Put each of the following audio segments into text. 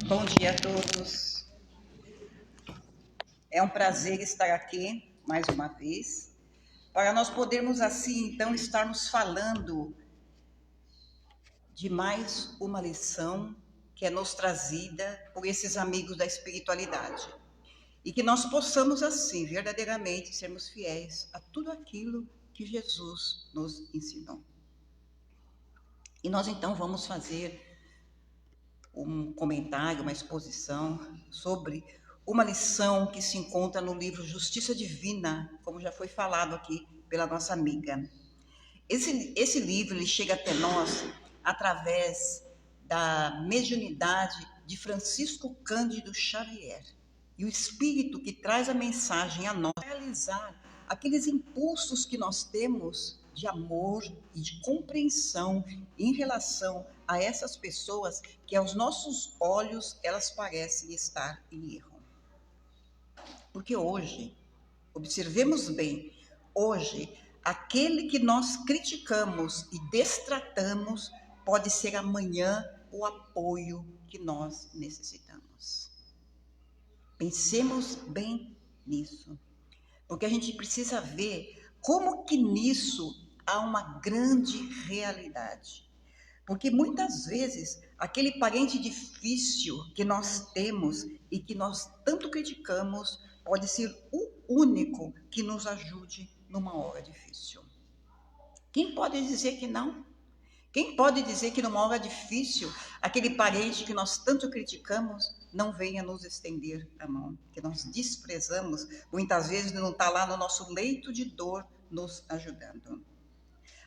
Bom dia a todos. É um prazer estar aqui mais uma vez, para nós podermos assim, então, estarmos falando de mais uma lição que é nos trazida por esses amigos da espiritualidade. E que nós possamos assim, verdadeiramente, sermos fiéis a tudo aquilo que Jesus nos ensinou. E nós então vamos fazer um comentário, uma exposição sobre uma lição que se encontra no livro Justiça Divina, como já foi falado aqui pela nossa amiga. Esse livro ele chega até nós através da mediunidade de Francisco Cândido Xavier. E o Espírito que traz a mensagem a nós realizar aqueles impulsos que nós temos de amor e de compreensão em relação a essas pessoas que aos nossos olhos elas parecem estar em erro. Porque hoje, observemos bem, hoje aquele que nós criticamos e destratamos pode ser amanhã o apoio que nós necessitamos. Pensemos bem nisso, porque a gente precisa ver como que nisso há uma grande realidade. Porque muitas vezes aquele parente difícil que nós temos e que nós tanto criticamos pode ser o único que nos ajude numa hora difícil. Quem pode dizer que não? Quem pode dizer que numa hora difícil, aquele parente que nós tanto criticamos não venha nos estender a mão, que nós desprezamos, muitas vezes não está lá no nosso leito de dor nos ajudando.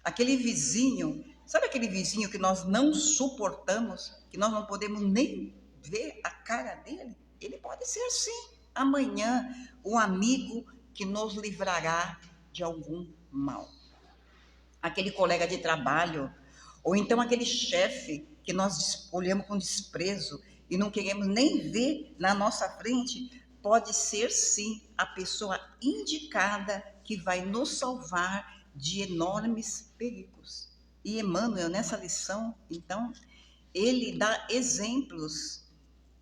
Aquele vizinho, sabe aquele vizinho que nós não suportamos, que nós não podemos nem ver a cara dele? Ele pode ser sim, amanhã, um amigo que nos livrará de algum mal. Aquele colega de trabalho, ou então aquele chefe que nós olhamos com desprezo e não queremos nem ver na nossa frente, pode ser sim a pessoa indicada que vai nos salvar de enormes perigos. E Emmanuel, nessa lição, então, ele dá exemplos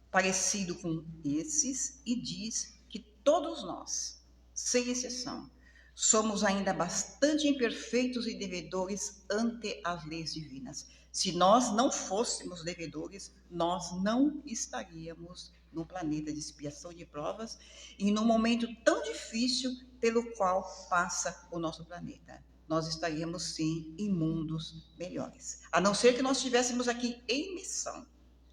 parecidos com esses e diz que todos nós, sem exceção, somos ainda bastante imperfeitos e devedores ante as leis divinas. Se nós não fôssemos devedores, nós não estaríamos no planeta de expiação de provas e num momento tão difícil pelo qual passa o nosso planeta. Nós estaríamos, sim, em mundos melhores. A não ser que nós estivéssemos aqui em missão.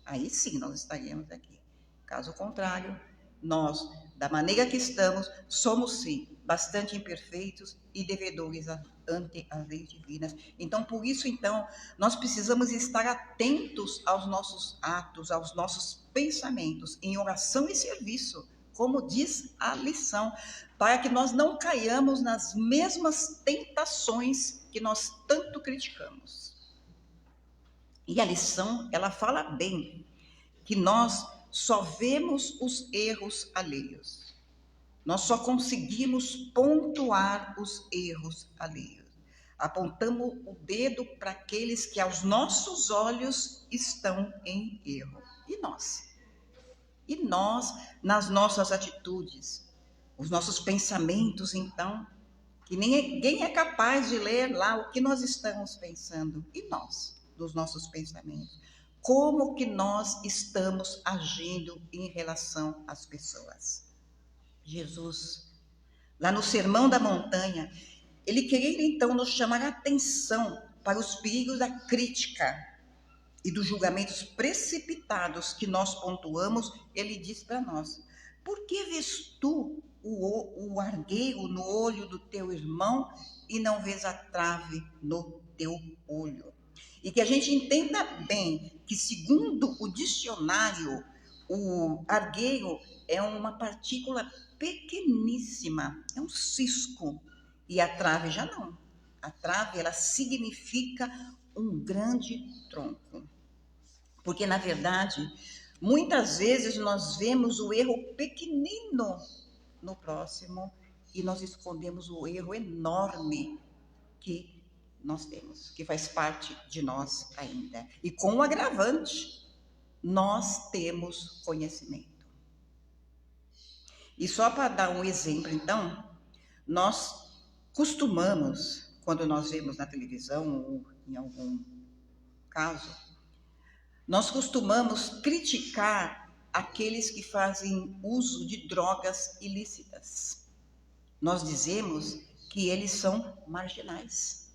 Aí sim nós estaríamos aqui. Caso contrário, nós, da maneira que estamos, somos sim bastante imperfeitos e devedores ante as leis divinas. Então, por isso, então, nós precisamos estar atentos aos nossos atos, aos nossos pensamentos, em oração e serviço, como diz a lição, para que nós não caiamos nas mesmas tentações que nós tanto criticamos. E a lição, ela fala bem que nós só vemos os erros alheios. Nós só conseguimos pontuar os erros alheios. Apontamos o dedo para aqueles que aos nossos olhos estão em erro. E nós? E nós, nas nossas atitudes, os nossos pensamentos, então, que ninguém é capaz de ler lá o que nós estamos pensando. E nós, dos nossos pensamentos? Como que nós estamos agindo em relação às pessoas? Jesus, lá no Sermão da Montanha, ele queria então nos chamar a atenção para os perigos da crítica e dos julgamentos precipitados que nós pontuamos. Ele diz para nós: por que vês tu o argueiro no olho do teu irmão e não vês a trave no teu olho? E que a gente entenda bem que, segundo o dicionário, o argueiro é uma partícula pequeníssima, é um cisco, e a trave já não. A trave, ela significa um grande tronco. Porque, na verdade, muitas vezes nós vemos o erro pequenino no próximo e nós escondemos o erro enorme que nós temos, que faz parte de nós ainda. E com um agravante, nós temos conhecimento. E só para dar um exemplo, então, nós costumamos, quando nós vemos na televisão ou em algum caso, nós costumamos criticar aqueles que fazem uso de drogas ilícitas. Nós dizemos que eles são marginais.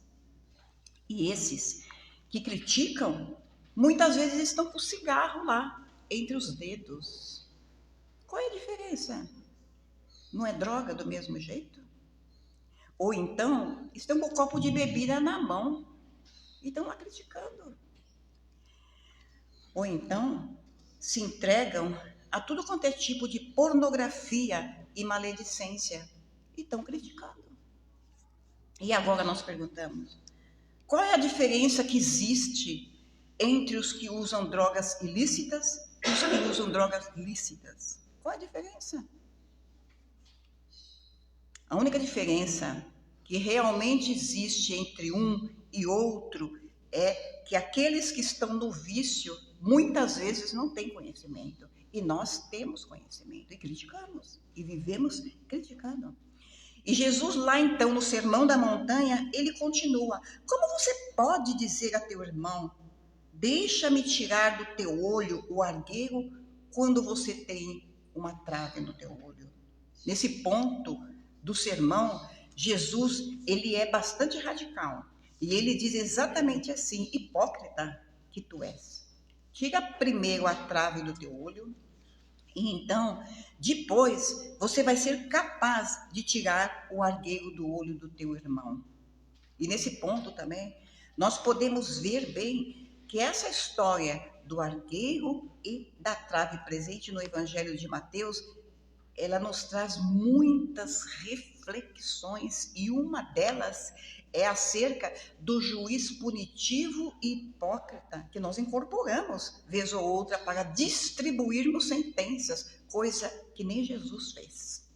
E esses que criticam, muitas vezes estão com o cigarro lá, entre os dedos. Qual é a diferença? Não é droga do mesmo jeito? Ou então, estão com o copo de bebida na mão e estão lá criticando. Ou então, se entregam a tudo quanto é tipo de pornografia e maledicência e estão criticando. E agora nós perguntamos, qual é a diferença que existe entre os que usam drogas ilícitas e os que usam drogas lícitas? Qual é a diferença? A única diferença que realmente existe entre um e outro é que aqueles que estão no vício muitas vezes não têm conhecimento. E nós temos conhecimento e criticamos. E vivemos criticando. E Jesus lá então no Sermão da Montanha, ele continua. Como você pode dizer a teu irmão, deixa-me tirar do teu olho o argueiro quando você tem uma trave no teu olho? Nesse ponto do sermão, Jesus, ele é bastante radical. E ele diz exatamente assim, hipócrita que tu és. Tira primeiro a trave do teu olho, e então, depois, você vai ser capaz de tirar o argueiro do olho do teu irmão. E nesse ponto também, nós podemos ver bem que essa história do argueiro e da trave presente no Evangelho de Mateus, ela nos traz muitas reflexões e uma delas é acerca do juiz punitivo e hipócrita que nós incorporamos, vez ou outra, para distribuirmos sentenças, coisa que nem Jesus fez.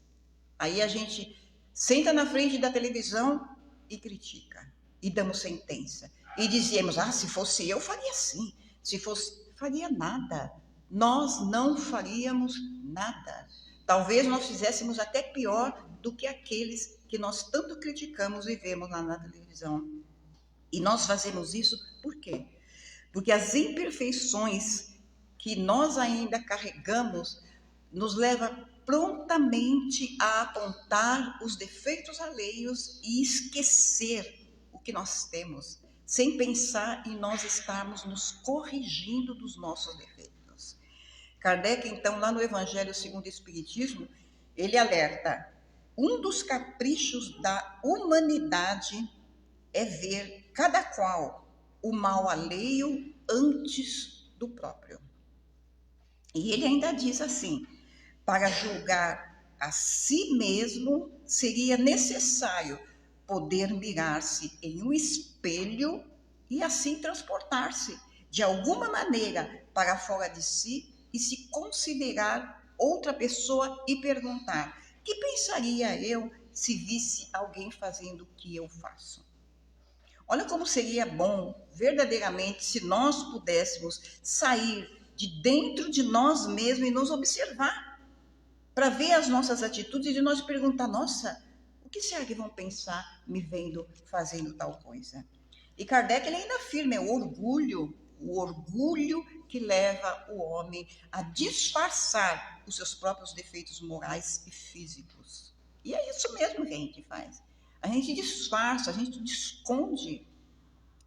Aí a gente senta na frente da televisão e critica, e damos sentença. E dizemos, se fosse eu, faria assim. Se fosse, faria nada. Nós não faríamos nada. Talvez nós fizéssemos até pior do que aqueles que nós tanto criticamos e vemos lá na televisão. E nós fazemos isso por quê? Porque as imperfeições que nós ainda carregamos nos leva prontamente a apontar os defeitos alheios e esquecer o que nós temos, sem pensar em nós estarmos nos corrigindo dos nossos defeitos. Kardec, então, lá no Evangelho segundo o Espiritismo, ele alerta, um dos caprichos da humanidade é ver cada qual o mal alheio antes do próprio. E ele ainda diz assim, para julgar a si mesmo, seria necessário poder mirar-se em um espelho e assim transportar-se, de alguma maneira, para fora de si e se considerar outra pessoa e perguntar, que pensaria eu se visse alguém fazendo o que eu faço? Olha como seria bom, verdadeiramente, se nós pudéssemos sair de dentro de nós mesmos e nos observar, para ver as nossas atitudes e de nós perguntar, nossa, o que será que vão pensar me vendo fazendo tal coisa? E Kardec ele ainda afirma, é o orgulho que leva o homem a disfarçar os seus próprios defeitos morais e físicos. E é isso mesmo que a gente faz. A gente disfarça, a gente esconde.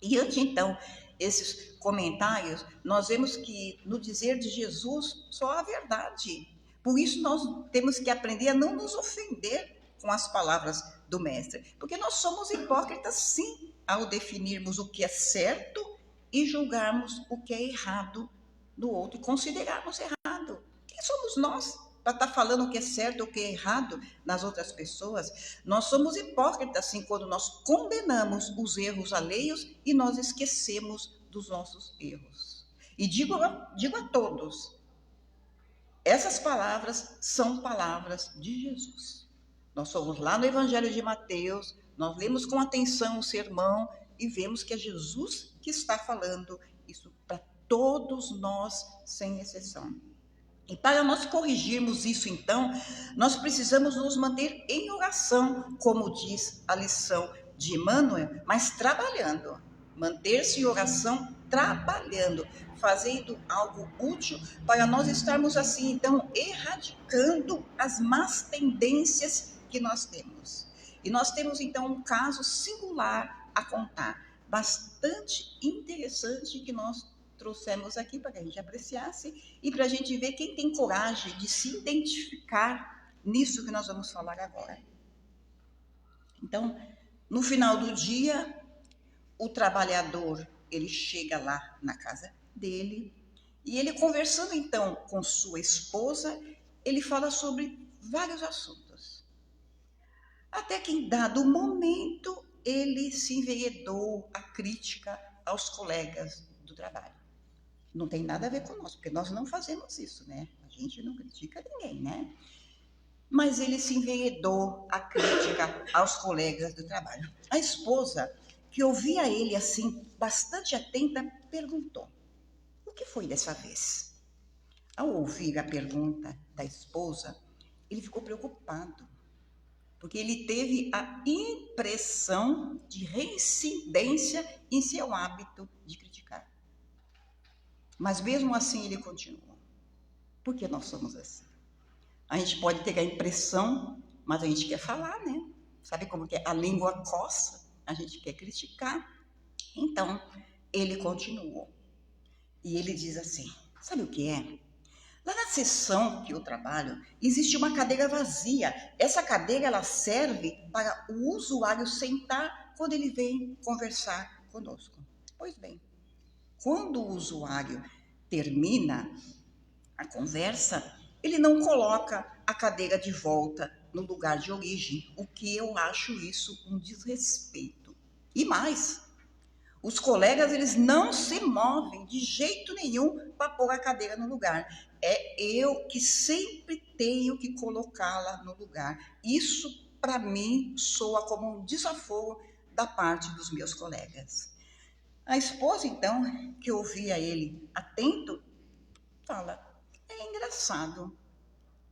E ante, então, esses comentários, nós vemos que no dizer de Jesus só há verdade. Por isso nós temos que aprender a não nos ofender com as palavras do mestre. Porque nós somos hipócritas, sim, ao definirmos o que é certo e julgarmos o que é errado do outro e considerarmos errado. Quem somos nós para estar falando o que é certo ou o que é errado nas outras pessoas? Nós somos hipócritas, assim, quando nós condenamos os erros alheios e nós esquecemos dos nossos erros. E digo a todos, essas palavras são palavras de Jesus. Nós fomos lá no Evangelho de Mateus, nós lemos com atenção o sermão e vemos que é Jesus que está falando isso para todos nós, sem exceção. E para nós corrigirmos isso, então, nós precisamos nos manter em oração, como diz a lição de Emmanuel, mas trabalhando. Manter-se em oração, trabalhando, fazendo algo útil para nós estarmos assim, então, erradicando as más tendências que nós temos. E nós temos, então, um caso singular a contar, bastante interessante, que nós trouxemos aqui para que a gente apreciasse e para a gente ver quem tem coragem de se identificar nisso que nós vamos falar agora. Então, no final do dia, o trabalhador, ele chega lá na casa dele e ele, conversando então com sua esposa, ele fala sobre vários assuntos. Até que em dado momento, ele se enveredou à crítica aos colegas do trabalho. Não tem nada a ver conosco, porque nós não fazemos isso, né? A gente não critica ninguém, né? Mas ele se enveredou à crítica aos colegas do trabalho. A esposa, que ouvia ele assim, bastante atenta, perguntou: o que foi dessa vez? Ao ouvir a pergunta da esposa, ele ficou preocupado, porque ele teve a impressão de reincidência em seu hábito de criticar. Mas mesmo assim ele continua. Por que nós somos assim? A gente pode ter a impressão, mas a gente quer falar, né? Sabe como que é? A língua coça, a gente quer criticar. Então, ele continuou. E ele diz assim, sabe o que é? Lá na sessão que eu trabalho, existe uma cadeira vazia. Essa cadeira, ela serve para o usuário sentar quando ele vem conversar conosco. Pois bem, quando o usuário termina a conversa, ele não coloca a cadeira de volta no lugar de origem, o que eu acho isso um desrespeito. E mais, os colegas, eles não se movem de jeito nenhum para pôr a cadeira no lugar. É eu que sempre tenho que colocá-la no lugar. Isso, para mim, soa como um desaforo da parte dos meus colegas. A esposa, então, que ouvia ele atento, fala, é engraçado.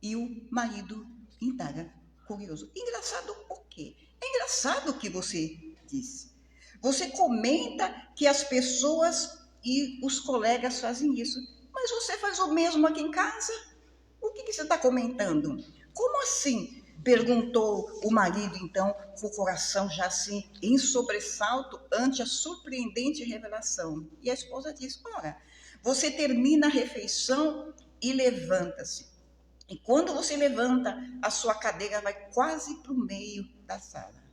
E o marido indaga, curioso, engraçado o quê? É engraçado o que você disse. Você comenta que as pessoas e os colegas fazem isso, mas você faz o mesmo aqui em casa? O que você está comentando? Como assim? Perguntou o marido, então, com o coração já assim, em sobressalto, ante a surpreendente revelação. E a esposa diz, ora, você termina a refeição e levanta-se. E quando você levanta, a sua cadeira vai quase para o meio da sala.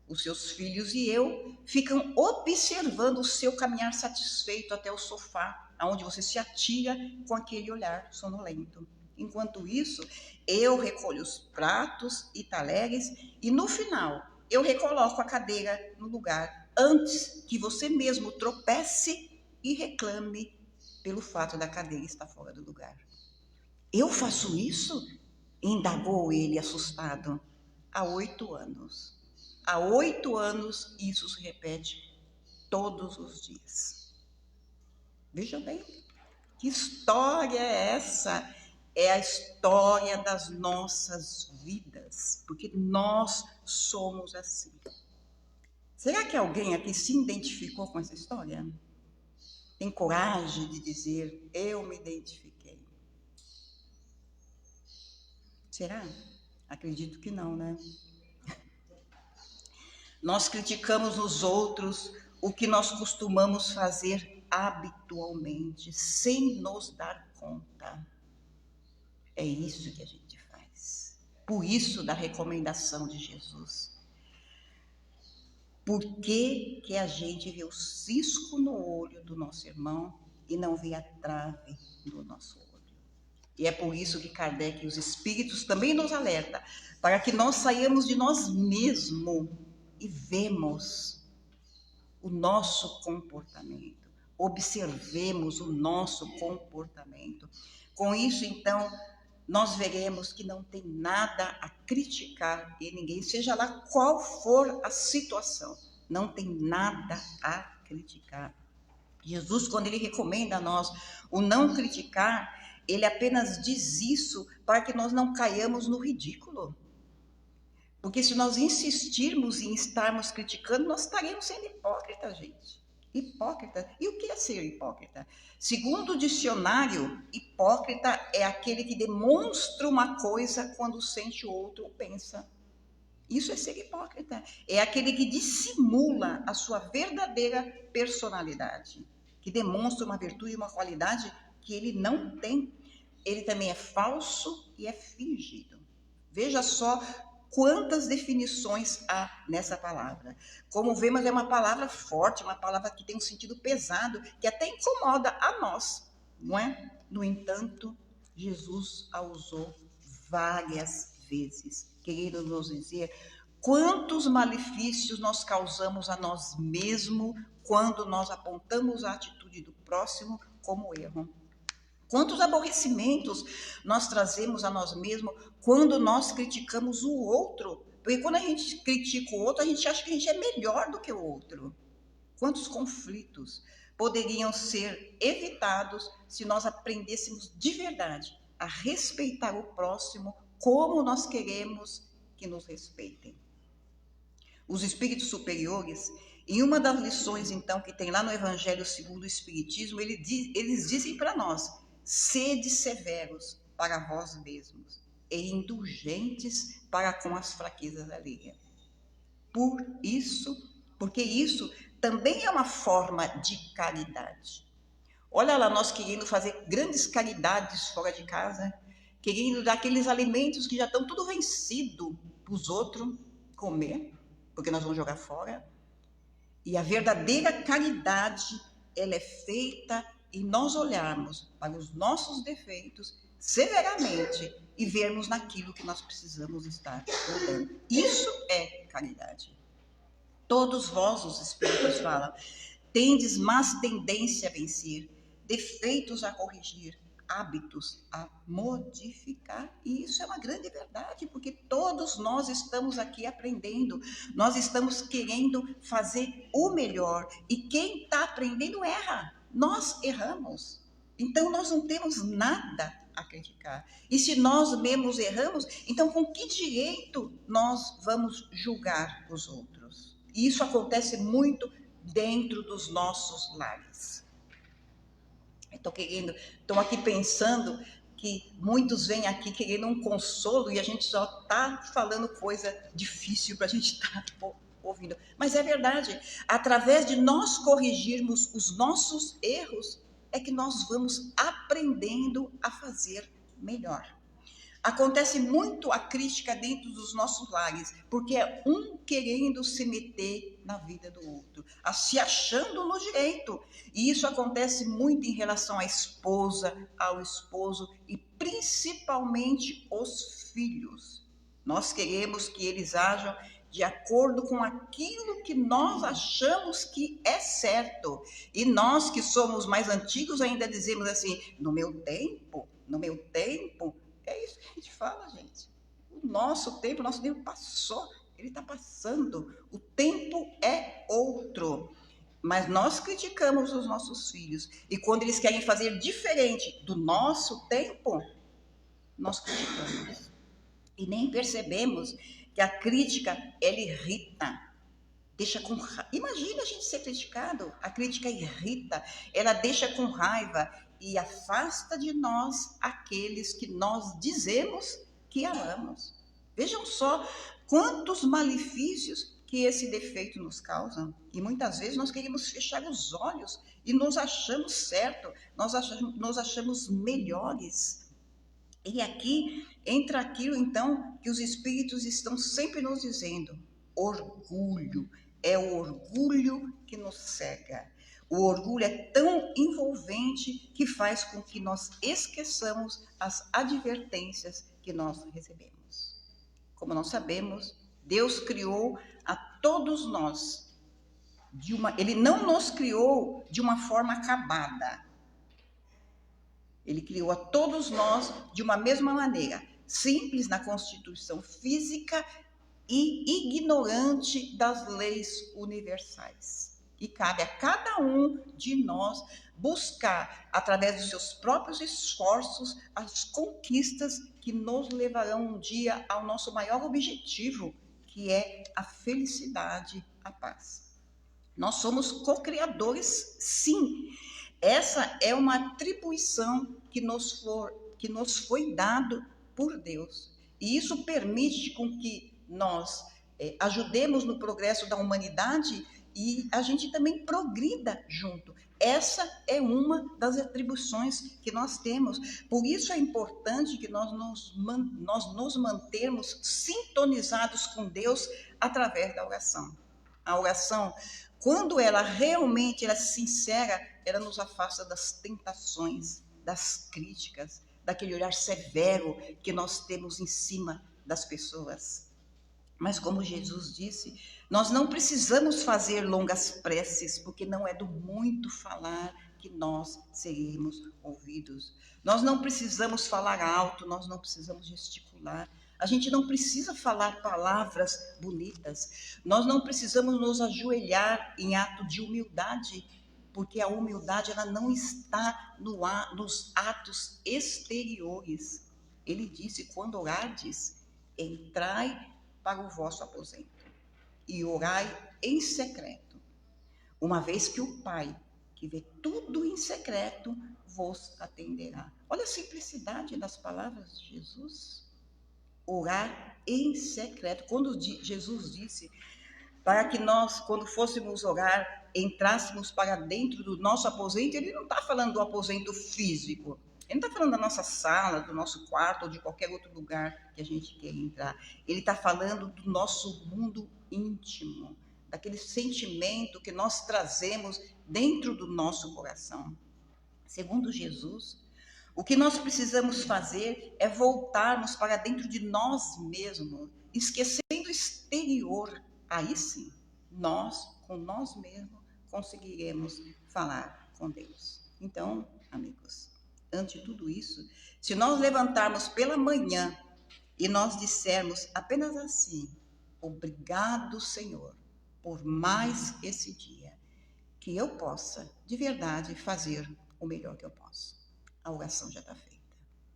Os seus filhos e eu ficam observando o seu caminhar satisfeito até o sofá, aonde você se atira com aquele olhar sonolento. Enquanto isso, eu recolho os pratos e talheres e no final eu recoloco a cadeira no lugar antes que você mesmo tropece e reclame pelo fato da cadeira estar fora do lugar. Eu faço isso? Indagou ele assustado. Há 8 anos. Há 8 anos isso se repete todos os dias. Veja bem, que história é essa? É a história das nossas vidas, porque nós somos assim. Será que alguém aqui se identificou com essa história? Tem coragem de dizer, eu me identifiquei? Será? Acredito que não, né? Nós criticamos os outros o que nós costumamos fazer habitualmente, sem nos dar conta. É isso que a gente faz. Por isso da recomendação de Jesus. Por que que a gente vê o cisco no olho do nosso irmão e não vê a trave no nosso olho? E é por isso que Kardec e os espíritos também nos alertam, para que nós saiamos de nós mesmos e vemos o nosso comportamento, observemos o nosso comportamento. Com isso, então, nós veremos que não tem nada a criticar em ninguém, seja lá qual for a situação, não tem nada a criticar. Jesus, quando ele recomenda a nós o não criticar, ele apenas diz isso para que nós não caiamos no ridículo. Porque se nós insistirmos em estarmos criticando, nós estaremos sendo hipócritas, gente. Hipócrita. E o que é ser hipócrita? Segundo o dicionário, hipócrita é aquele que demonstra uma coisa quando sente o outro ou pensa. Isso é ser hipócrita. É aquele que dissimula a sua verdadeira personalidade, que demonstra uma virtude e uma qualidade que ele não tem. Ele também é falso e é fingido. Veja só quantas definições há nessa palavra. Como vemos, é uma palavra forte, uma palavra que tem um sentido pesado, que até incomoda a nós, não é? No entanto, Jesus a usou várias vezes, querendo nos dizer quantos malefícios nós causamos a nós mesmos quando nós apontamos a atitude do próximo como erro. Quantos aborrecimentos nós trazemos a nós mesmos quando nós criticamos o outro? Porque quando a gente critica o outro, a gente acha que a gente é melhor do que o outro. Quantos conflitos poderiam ser evitados se nós aprendêssemos de verdade a respeitar o próximo como nós queremos que nos respeitem? Os espíritos superiores, em uma das lições, então, que tem lá no Evangelho segundo o Espiritismo, eles dizem para nós: sede severos para vós mesmos e indulgentes para com as fraquezas alheias. Porque isso também é uma forma de caridade. Olha lá, nós querendo fazer grandes caridades fora de casa, querendo dar aqueles alimentos que já estão tudo vencido para os outros comer, porque nós vamos jogar fora. E a verdadeira caridade, ela é feita e nós olharmos para os nossos defeitos severamente e vermos naquilo que nós precisamos estar mudando. Isso é caridade. Todos vós, os Espíritos falam, tendes más tendência a vencer, defeitos a corrigir, hábitos a modificar. E isso é uma grande verdade, porque todos nós estamos aqui aprendendo, nós estamos querendo fazer o melhor, e quem está aprendendo erra. Nós erramos, então nós não temos nada a criticar. E se nós mesmos erramos, então com que direito nós vamos julgar os outros? E isso acontece muito dentro dos nossos lares. Estou aqui pensando que muitos vêm aqui querendo um consolo e a gente só está falando coisa difícil para a gente estar ouvindo. Mas é verdade, através de nós corrigirmos os nossos erros, é que nós vamos aprendendo a fazer melhor. Acontece muito a crítica dentro dos nossos lares, porque é um querendo se meter na vida do outro, se achando no direito. E isso acontece muito em relação à esposa, ao esposo e principalmente os filhos. Nós queremos que eles ajam de acordo com aquilo que nós achamos que é certo. E nós que somos mais antigos ainda dizemos assim, no meu tempo, é isso que a gente fala, gente. O nosso tempo passou, ele está passando. O tempo é outro. Mas nós criticamos os nossos filhos. E quando eles querem fazer diferente do nosso tempo, nós criticamos. E nem percebemos que a crítica, ela irrita. Imagina a gente ser criticado. A crítica irrita, ela deixa com raiva e afasta de nós aqueles que nós dizemos que amamos. Vejam só quantos malefícios que esse defeito nos causa. E muitas vezes nós queremos fechar os olhos e nos achamos certos, nós achamos melhores. E aqui entra aquilo, então, que os espíritos estão sempre nos dizendo: orgulho. É o orgulho que nos cega. O orgulho é tão envolvente que faz com que nós esqueçamos as advertências que nós recebemos. Como nós sabemos, Deus criou a todos nós Ele não nos criou de uma forma acabada. Ele criou a todos nós de uma mesma maneira, simples na constituição física e ignorante das leis universais. E cabe a cada um de nós buscar, através dos seus próprios esforços, as conquistas que nos levarão um dia ao nosso maior objetivo, que é a felicidade, a paz. Nós somos co-criadores, sim. Essa é uma atribuição que nos foi dado por Deus. E isso permite com que nós ajudemos no progresso da humanidade e a gente também progrida junto. Essa é uma das atribuições que nós temos. Por isso é importante que nós nos mantermos sintonizados com Deus através da oração. A oração, quando ela realmente é sincera, ela nos afasta das tentações, das críticas, daquele olhar severo que nós temos em cima das pessoas. Mas como Jesus disse, nós não precisamos fazer longas preces, porque não é do muito falar que nós seremos ouvidos. Nós não precisamos falar alto, nós não precisamos gesticular. A gente não precisa falar palavras bonitas. Nós não precisamos nos ajoelhar em ato de humildade, porque a humildade ela não está nos atos exteriores. Ele disse, quando orardes, entrai para o vosso aposento e orai em secreto, uma vez que o Pai, que vê tudo em secreto, vos atenderá. Olha a simplicidade das palavras de Jesus. Orar em secreto. Quando Jesus disse para que nós, quando fôssemos orar, entrássemos para dentro do nosso aposento, ele não está falando do aposento físico. Ele não está falando da nossa sala, do nosso quarto ou de qualquer outro lugar que a gente quer entrar. Ele está falando do nosso mundo íntimo, daquele sentimento que nós trazemos dentro do nosso coração. Segundo Jesus, o que nós precisamos fazer é voltarmos para dentro de nós mesmos, esquecendo o exterior. Aí sim, nós, com nós mesmos, conseguiremos falar com Deus. Então, amigos, ante tudo isso, se nós levantarmos pela manhã e nós dissermos apenas assim, obrigado, Senhor, por mais esse dia, que eu possa, de verdade, fazer o melhor que eu posso. A oração já está feita.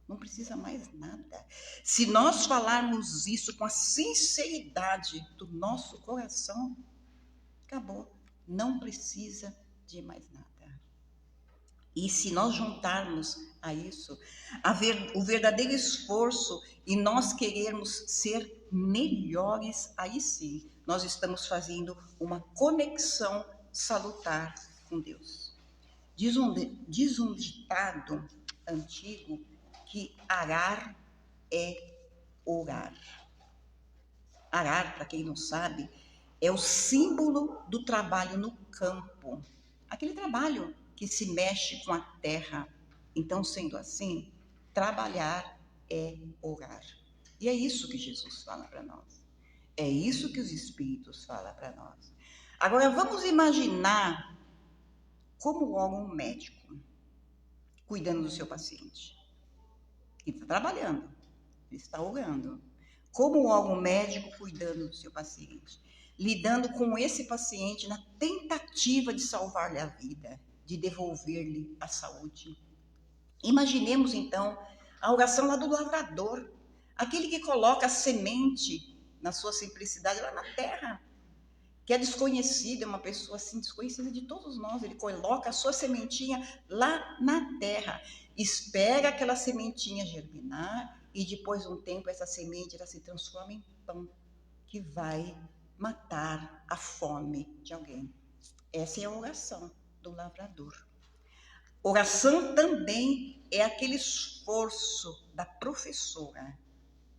Não precisa mais nada. Se nós falarmos isso com a sinceridade do nosso coração, acabou. Não precisa de mais nada. E se nós juntarmos a isso, o verdadeiro esforço e nós querermos ser melhores, aí sim, nós estamos fazendo uma conexão salutar com Deus. Diz um ditado antigo que arar é orar. Arar, para quem não sabe, é o símbolo do trabalho no campo. Aquele trabalho que se mexe com a terra. Então, sendo assim, trabalhar é orar. E é isso que Jesus fala para nós. É isso que os Espíritos falam para nós. Agora, vamos imaginar como ora um médico cuidando do seu paciente. Ele está trabalhando, ele está orando. Como ora um médico cuidando do seu paciente, lidando com esse paciente na tentativa de salvar-lhe a vida, de devolver-lhe a saúde. Imaginemos então a oração lá do lavrador, aquele que coloca a semente, na sua simplicidade, lá na terra, que é desconhecido, é uma pessoa assim desconhecida de todos nós. Ele coloca a sua sementinha lá na terra, espera aquela sementinha germinar e depois de um tempo essa semente ela se transforma em pão que vai matar a fome de alguém. Essa é a oração do lavrador. Oração também é aquele esforço da professora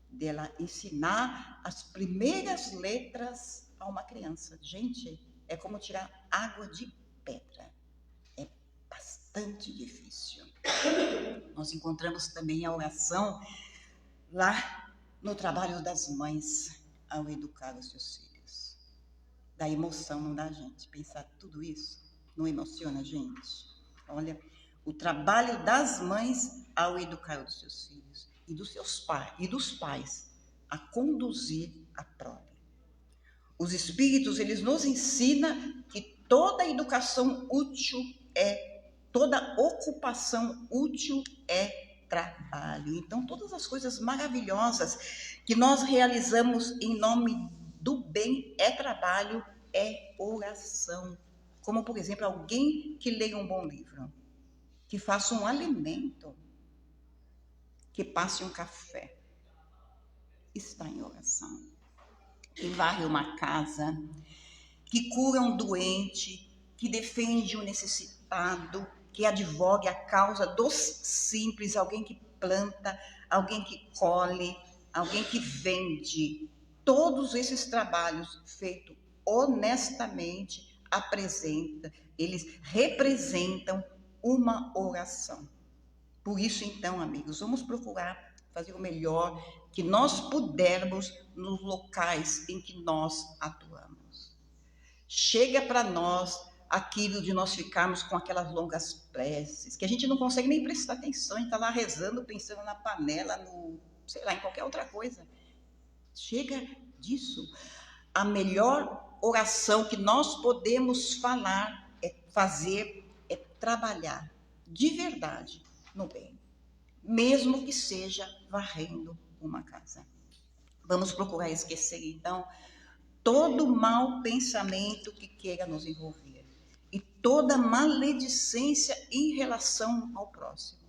dela ensinar as primeiras letras a uma criança. Gente, é como tirar água de pedra. É bastante difícil. Nós encontramos também a oração lá no trabalho das mães ao educar os seus filhos. Dá emoção, não dá, gente? Pensar tudo isso não emociona a gente? Olha, o trabalho das mães ao educar os seus filhos e dos pais a conduzir a prole. Os espíritos, eles nos ensinam que toda educação útil toda ocupação útil é trabalho. Então, todas as coisas maravilhosas que nós realizamos em nome do bem é trabalho, é oração. Como, por exemplo, alguém que leia um bom livro, que faça um alimento, que passe um café, está em oração. Que varre uma casa, que cura um doente, que defende um necessitado, que advogue a causa dos simples, alguém que planta, alguém que colhe, alguém que vende. Todos esses trabalhos feitos honestamente eles representam uma oração. Por isso, então, amigos, vamos procurar fazer o melhor que nós pudermos nos locais em que nós atuamos. Chega para nós aquilo de nós ficarmos com aquelas longas preces, que a gente não consegue nem prestar atenção, a gente está lá rezando, pensando na panela, sei lá, em qualquer outra coisa. Chega disso. A melhor oração que nós podemos fazer, é trabalhar de verdade no bem, mesmo que seja varrendo uma casa. Vamos procurar esquecer, então, todo mau pensamento que queira nos envolver e toda maledicência em relação ao próximo.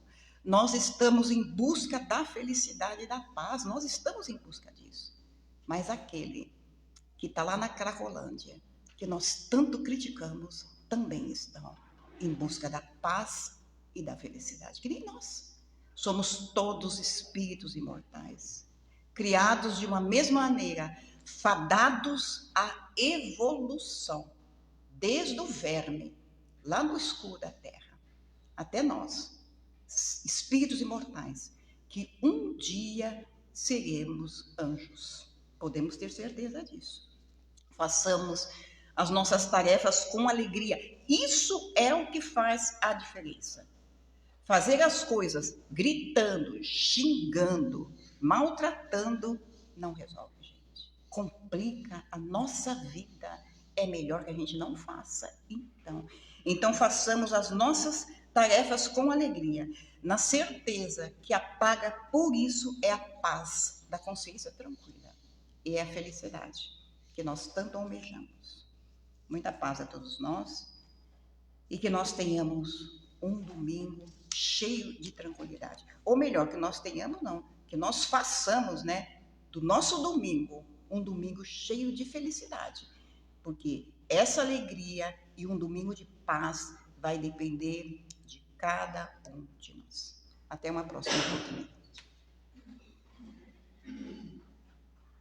Nós estamos em busca da felicidade e da paz, nós estamos em busca disso. Mas aquele que está lá na Cracolândia, que nós tanto criticamos, também estão em busca da paz e da felicidade, que nem nós. Somos todos espíritos imortais, criados de uma mesma maneira, fadados à evolução, desde o verme, lá no escuro da terra, até nós, espíritos imortais, que um dia seremos anjos. Podemos ter certeza disso. Façamos as nossas tarefas com alegria. Isso é o que faz a diferença. Fazer as coisas gritando, xingando, maltratando, não resolve, gente. Complica a nossa vida. É melhor que a gente não faça. Então façamos as nossas tarefas com alegria, na certeza que a paga por isso é a paz da consciência tranquila e é a felicidade que nós tanto almejamos. Muita paz a todos nós e que nós tenhamos um domingo cheio de tranquilidade. Ou melhor, que nós tenhamos não, que nós façamos, do nosso domingo um domingo cheio de felicidade. Porque essa alegria e um domingo de paz vai depender de cada um de nós. Até uma próxima oportunidade.